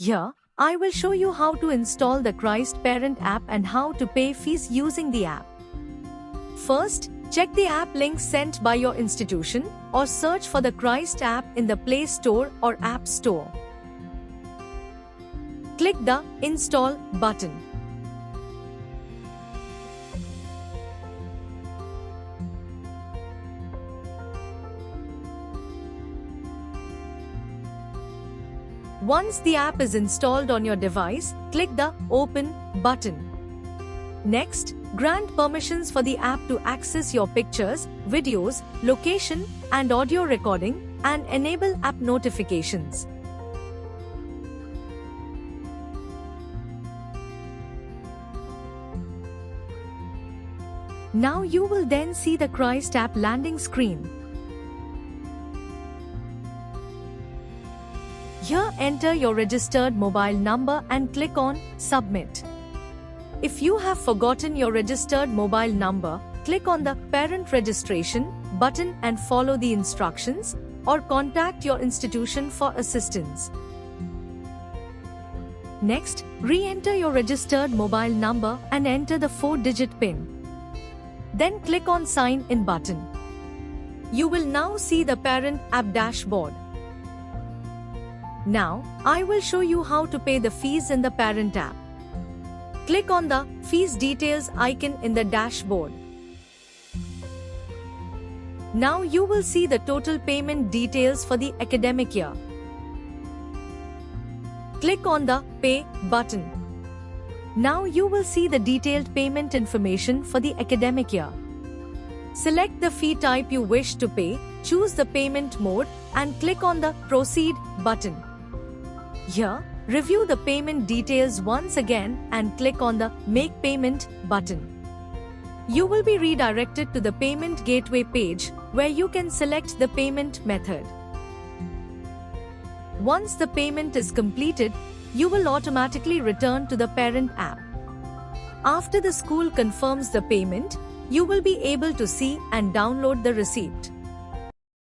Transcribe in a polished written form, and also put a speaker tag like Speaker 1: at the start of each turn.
Speaker 1: Here, I will show you how to install the Christ Parent app and how to pay fees using the app. First, check the app link sent by your institution or search for the Christ app in the Play Store or App Store. Click the Install button. Once the app is installed on your device, click the Open button. Next, grant permissions for the app to access your pictures, videos, location, and audio recording, and enable app notifications. Now you will then see the Christ app landing screen. Here, enter your registered mobile number and click on Submit. If you have forgotten your registered mobile number, click on the Parent Registration button and follow the instructions, or contact your institution for assistance. Next, re-enter your registered mobile number and enter the 4-digit PIN. Then click on Sign In button. You will now see the Parent app dashboard. Now, I will show you how to pay the fees in the Parent app. Click on the Fees Details icon in the dashboard. Now you will see the total payment details for the academic year. Click on the Pay button. Now you will see the detailed payment information for the academic year. Select the fee type you wish to pay, choose the payment mode, and click on the Proceed button. Here, review the payment details once again and click on the Make Payment button. You will be redirected to the Payment Gateway page, where you can select the payment method. Once the payment is completed, you will automatically return to the Parent app. After the school confirms the payment, you will be able to see and download the receipt.